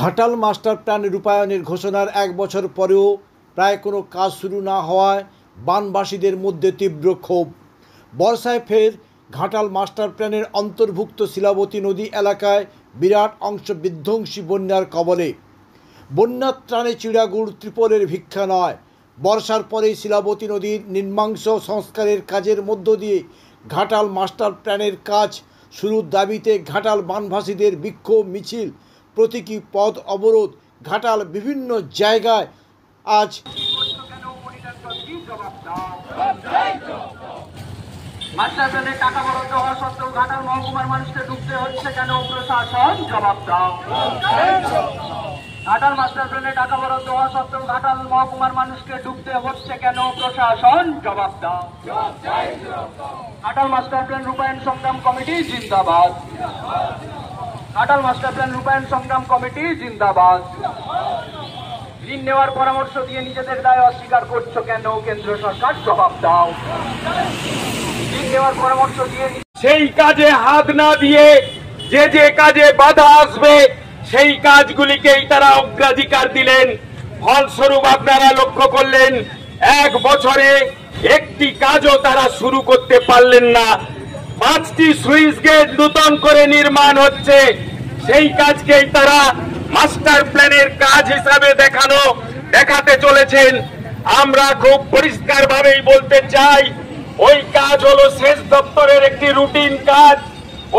Ghatal master plan রূপায়ণের ঘোষণার এক বছর পরেও প্রায় কোনো কাজ শুরু না হওয়ায় বানবাসীদের মধ্যে তীব্র ক্ষোভ। বর্ষায় ফের ঘাটাল মাস্টার প্ল্যানের অন্তর্ভুক্ত শিলাবতী নদী এলাকায় বিরাট অংশ বিধ্বংসী বন্যার কবলে। বন্যার ত্রাণে চিড়াগুড় ত্রিপলের ভিক্ষা নয়। বর্ষার পরেই শিলাবতী নদীর নির্মাংস সংস্কারের কাজের মধ্য দিয়ে ঘাটাল মাস্টার প্ল্যানের কাজ শুরুর দাবিতে ঘাটাল বানভাসীদের বিক্ষোভ মিছিল, প্রতীকী পথ অবরোধ। ঘাটাল বিভিন্ন জায়গায় আজ মাস্টার প্ল্যানের টাকা বরাদ্দ হওয়া সত্ত্বেও ঘাটাল মহকুমার মানুষকে ডুবতে হচ্ছে কেন? প্রশাসন জবাব দাও। ঘাটাল মাস্টার প্ল্যানের টাকা বরাদ্দ হওয়া সত্ত্বেও ঘাটাল মহকুমার মানুষকে ডুবতে হচ্ছে কেন? প্রশাসন জবাব দাও। ঘাটাল মাস্টার প্ল্যান রূপায়ণ সংগ্রাম কমিটি জিন্দাবাদ। ঘাটাল মাস্টার প্ল্যান রূপায়ণ সংগ্রাম কমিটি জিন্দাবাদ। ঋণ নেওয়ার পরামর্শ দিয়ে নিজেদের দায় অস্বীকার করছো কেন? কেন্দ্র সরকার জবাব দাও। ঋণ নেওয়ার পরামর্শ দিয়ে সেই কাজে হাত না দিয়ে যে কাজে বাধা আসবে সেই কাজগুলিকেই তারা অগ্রাধিকার দিলেন। ফলস্বরূপ আপনারা লক্ষ্য করলেন এক বছরে একটি কাজও তারা শুরু করতে পারলেন না। 5টি সুইচ গেট নূতন করে নির্মাণ হচ্ছে, সেই কাজকেই তারা মাস্টার প্ল্যানের কাজ হিসাবে দেখাতে চলেছেন। আমরা খুব পরিষ্কার ভাবেই বলতে চাই, ওই কাজ হলো সেচ দপ্তরের একটি রুটিন কাজ।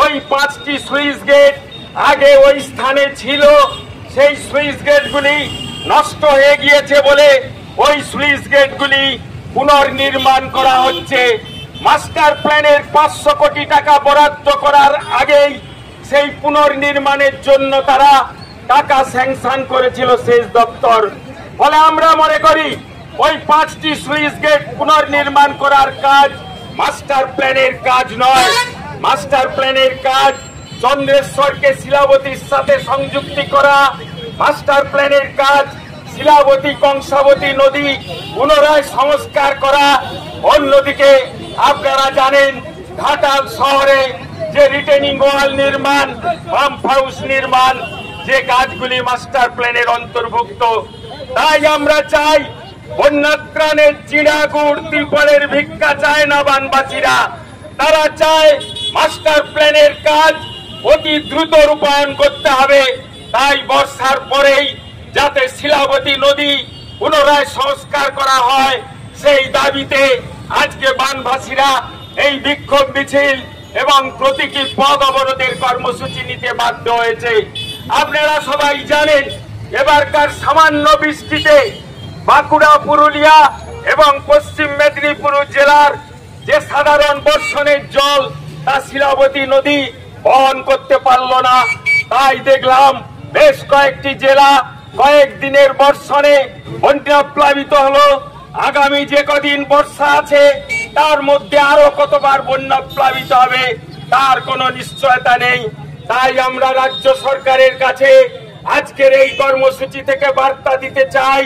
ওই 5টি সুইচ গেট আগে ওই স্থানে ছিল, সেই সুইচ গেটগুলি নষ্ট হয়ে গিয়েছে বলে ওই সুইচ গেটগুলি পুনর্নির্মাণ করা হচ্ছে। মাস্টার প্ল্যানের 500 কোটি টাকা বরাদ্দ করার আগেই সেই পুনর্নির্মাণের জন্য তারা টাকা স্যাংশন করেছিল সেচ দপ্তর। ফলে আমরা মনে করি ওই 5টি সুইচ গেট পুনর্নির্মাণ করার কাজ মাস্টার প্ল্যানের কাজ নয়। মাস্টার প্ল্যানের কাজ চন্দ্রেশ্বরকে শিলাবতীর সাথে সংযুক্তি করা। মাস্টার প্ল্যানের কাজ শিলাবতী কংসাবতী নদী পুনরায় সংস্কার করা। অন্যদিকে আপনারা জানেন ঘাটাল শহরে যে রিটেনিং ওয়াল নির্মাণ, পাম্প হাউস নির্মাণ, যে কাজগুলি মাস্টার প্ল্যানের অন্তর্ভুক্ত। তাই আমরা চাই বন্যাত্রাণের চিড়াগুড় ত্রিপলের ভিক্ষা চায় না বানবাসীরা। তারা চায় মাস্টার প্ল্যানের কাজ অতি দ্রুত রূপায়ণ করতে হবে। তাই বর্ষার পরেই যাতে শিলাবতী নদী পুনরায় সংস্কার করা হয়, সেই দাবিতে আজকে বানভাসীরা এই বিক্ষোভ মিছিল এবং প্রতীকী পথ অবরোধের কর্মসূচি নিতে বাধ্য হয়েছে। আপনারা সবাই জানেন এবারকার সামান্য বৃষ্টিতে বাঁকুড়া, পুরুলিয়া এবং পশ্চিম মেদিনীপুর জেলার যে সাধারণ বর্ষণের জল তা শিলাবতী নদী বহন করতে পারল না। তাই দেখলাম বেশ কয়েকটি জেলা কয়েকদিনের বর্ষণে বন্যা প্লাবিত হলো। আগামী যে কদিন বর্ষা আছে তার মধ্যে আরো কতবার বন্যা প্লাবিত হবে তার কোনো নিশ্চয়তা নেই। তাই আমরা রাজ্য সরকারের কাছে আজকের এই কর্মসূচি থেকে বার্তা দিতে চাই,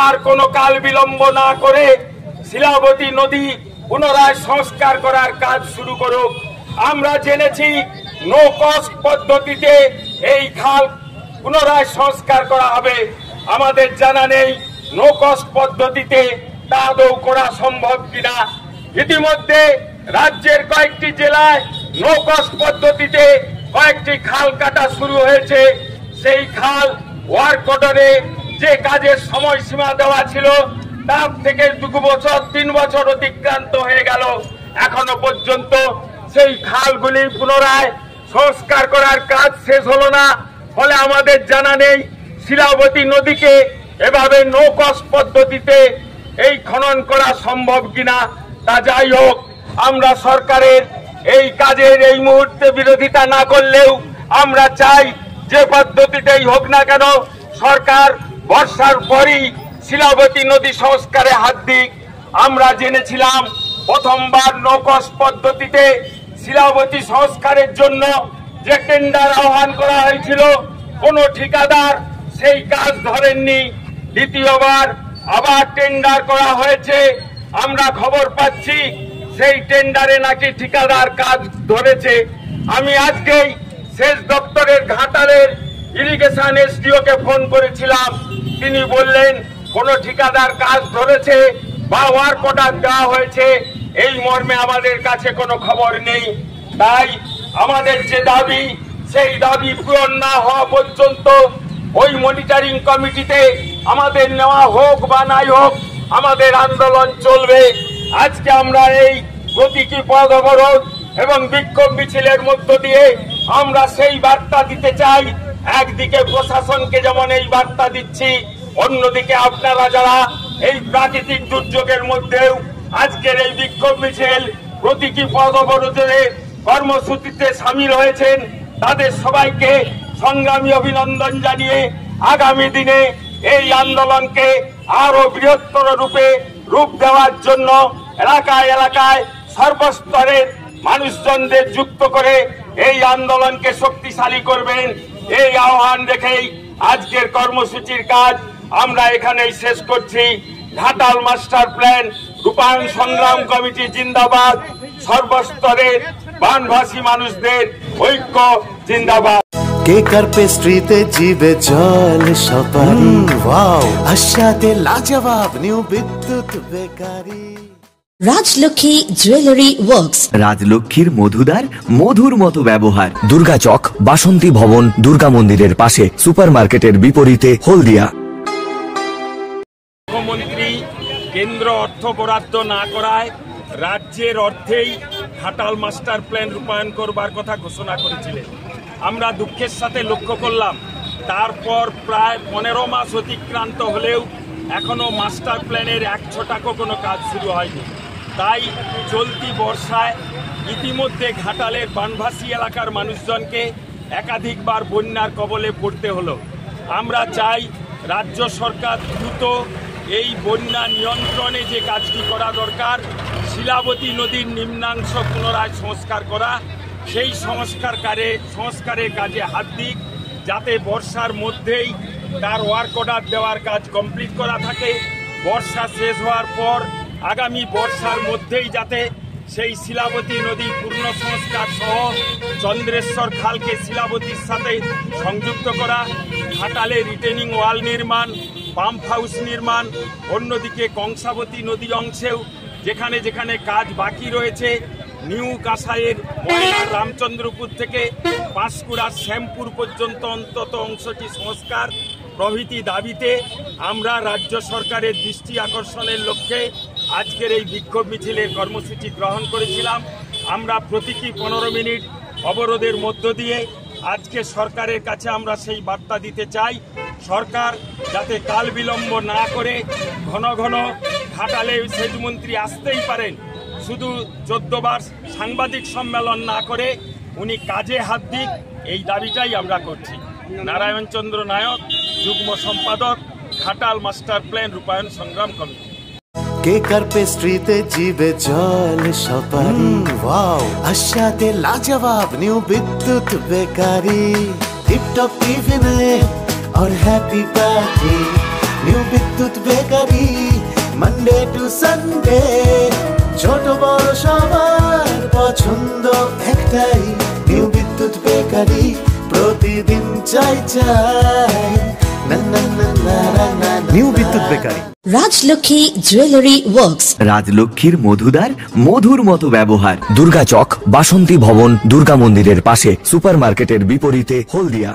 আর কোনো কাল বিলম্ব না করে শিলাবতী নদী পুনরায় সংস্কার করার কাজ শুরু করুক। আমরা জেনেছি নো কস্ট পদ্ধতিতে এই খাল পুনরায় সংস্কার করা হবে। আমাদের জানা নেই নো কস্ট পদ্ধতিতে তা আদৌ করা সম্ভব কিনা। ইতিমধ্যে রাজ্যের কয়েকটি জেলায় নো কস্ট পদ্ধতিতে কয়েকটি খাল কাটা শুরু হয়েছে। সেই খাল ওয়ার্ক অর্ডারে যে কাজের সময়সীমা দেওয়া ছিল তার থেকে 2 বছর 3 বছর অতিক্রান্ত হয়ে গেল, এখনো পর্যন্ত সেই খালগুলি পুনরায় সংস্কার করার কাজ শেষ হলো না। ফলে আমাদের জানা নেই শিলাবতী নদীকে এভাবে নো কস্ট পদ্ধতিতে এই খনন করা সম্ভব কিনা। তা যাই হোক, আমরা সরকারের এই কাজের এই মুহূর্তে বিরোধিতা না করলেও আমরা চাই যে পদ্ধতিতেই হোক না কেন সরকার বর্ষার পরই শিলাবতী নদী সংস্কারে হাত দিক। আমরা জেনেছিলাম প্রথমবার নো কস্ট পদ্ধতিতে শিলাবতী সংস্কারের জন্য যে টেন্ডার আহ্বান করা হয়েছিল কোনো ঠিকাদার সেই কাজ ধরেননি। দ্বিতীয়বার আবার টেন্ডার করা হয়েছে, আমরা খবর পাচ্ছি সেই টেন্ডারে নাকি ঠিকাদার কাজ ধরেছে। আমি আজকেই সেচ দপ্তরের ঘাটালের ইরিগেশন এসডিও কে ফোন করেছিলাম, তিনি বললেন কোন ঠিকাদার কাজ ধরেছে বা ওয়ার্ক অর্ডার দেওয়া হয়েছে এই মর্মে আমাদের কাছে কোনো খবর নেই। তাই আমাদের যে দাবি, সেই দাবি পূরণ না হওয়া পর্যন্ত ওই মনিটরিং কমিটিতে আমাদের নেওয়া হোক বা নাই হোক আমাদের আন্দোলন চলবে। আজকে আমরা এই প্রতীকী পথ অবরোধ এবং বিক্ষোভ মিছিলের মধ্য দিয়ে আমরা সেই বার্তা দিতে চাই, একদিকে প্রশাসনকে যেমন এই বার্তা দিচ্ছি, অন্যদিকে আপনারা যারা এই প্রাকৃতিক দুর্যোগের মধ্যেও আজকের এই বিক্ষোভ মিছিল প্রতীকী পথ অবরোধের কর্মসূচিতে সামিল হয়েছেন, তাদের সবাইকে সংগ্রামী অভিনন্দন জানিয়ে আগামী দিনে এই আন্দোলনকে আরো বৃহত্তর রূপ দেওয়ার জন্য এলাকায় এলাকায় সর্বস্তরের মানুষজনদের যুক্ত করে এই আন্দোলনকে শক্তিশালী করবেন, এই আহ্বান রেখেই আজকের কর্মসূচির কাজ আমরা এখানেই শেষ করছি। ঘাটাল মাস্টার প্ল্যান রূপায়ণ সংগ্রাম কমিটি জিন্দাবাদ, সর্বস্তরের বানভাসী মানুষদের ঐক্য জিন্দাবাদ। কেকার পেস্ট্রিতে জিবে জল সপারি, ওয়াও আশাতে লাজবাব নিউ বিদ্যুৎ বেকারি। রাজলক্ষ্মী জুয়েলারি ওয়ার্কস, রাজলক্ষ্মীর মধুদার, মধুর মতো ব্যবহার। দুর্গা চক, বাসন্তী ভবন, দুর্গা মন্দিরের পাশে, সুপার মার্কেটের বিপরীতে, হলদিয়া। মুখ্যমন্ত্রী কেন্দ্র অর্থ বরাদ্দ না করায় রাজ্যের অর্থেই ঘাটাল মাস্টার প্ল্যান রূপায়ণ করবার কথা ঘোষণা করেছিলেন। আমরা দুঃখের সাথে লক্ষ্য করলাম তারপর প্রায় 15 মাস অতিক্রান্ত হলেও এখনো মাস্টার প্ল্যানের 1 ছটাকও কোনো কাজ শুরু হয়নি। তাই চলতি বর্ষায় ইতিমধ্যে ঘাটালের বানভাসী এলাকার মানুষজনকে একাধিকবার বন্যার কবলে পড়তে হলো। আমরা চাই রাজ্য সরকার দ্রুত এই বন্যা নিয়ন্ত্রণে যে কাজটি করা দরকার, শিলাবতী নদীর নিম্নাংশ পুনরায় সংস্কার করা, সেই সংস্কারের কাজে হাত দিক, যাতে বর্ষার মধ্যেই তার ওয়ার্ক অর্ডার দেওয়ার কাজ কমপ্লিট করা থাকে। বর্ষা শেষ হওয়ার পর আগামী বর্ষার মধ্যেই যাতে সেই শিলাবতী নদী পূর্ণ সংস্কার সহ চন্দ্রেশ্বর খালকে শিলাবতীর সাথে সংযুক্ত করা, ঘাটালে রিটেনিং ওয়াল নির্মাণ, পাম্প হাউস নির্মাণ, অন্যদিকে কংসাবতী নদী অংশেও যেখানে যেখানে কাজ বাকি রয়েছে, নিউ কাসাইয়ের ময়নার রামচন্দ্রপুর থেকে পাঁশকুড়ার শ্যামপুর পর্যন্ত অন্তত অংশটি সংস্কার প্রভৃতি দাবিতে আমরা রাজ্য সরকারের দৃষ্টি আকর্ষণের লক্ষ্যে আজকের এই বিক্ষোভ মিছিলের কর্মসূচি গ্রহণ করেছিলাম। আমরা প্রতীকী 15 মিনিট অবরোধের মধ্য দিয়ে আজকে সরকারের কাছে আমরা সেই বার্তা দিতে চাই, সরকার যাতে কাল বিলম্ব না করে ঘন ঘন ঘাটালে সেচমন্ত্রী আসতেই পারেন, শুধু 14 বার সাংবাদিক সম্মেলন না করে উনি কাজে হাত দিক, এই দাবিটাই আমরা করছি। নারায়ণ চন্দ্র নায়ক, যুগ্ম সম্পাদক, ঘাটাল মাস্টার প্ল্যান রূপায়ণ সংগ্রাম কমিটি। কেকার পেস্ট্রিতে জিবে জল সপারি, ওয়াও আশাতে লাজবাব নিউ বিদ্যুৎ বেকারি। টিপটপ টিফিনে और हैप्पी पार्टी, নিউ বিদ্যুৎ বেকারি। মানডে টু সানডে ছোট বড় সবার পছন্দ একটাই, নিউ বিদ্যুৎ বেকারি। প্রতিদিন চাই চাই নিউ বিদ্যুৎ বেকারি। রাজলক্ষ্মী জুয়েলারি ওয়ার্কস, রাজলক্ষ্মীর মধুদার, মধুর মতো ব্যবহার। দুর্গা চক, বাসন্তী ভবন, দুর্গা মন্দিরের পাশে, সুপার মার্কেটের বিপরীতে, হলদিয়া।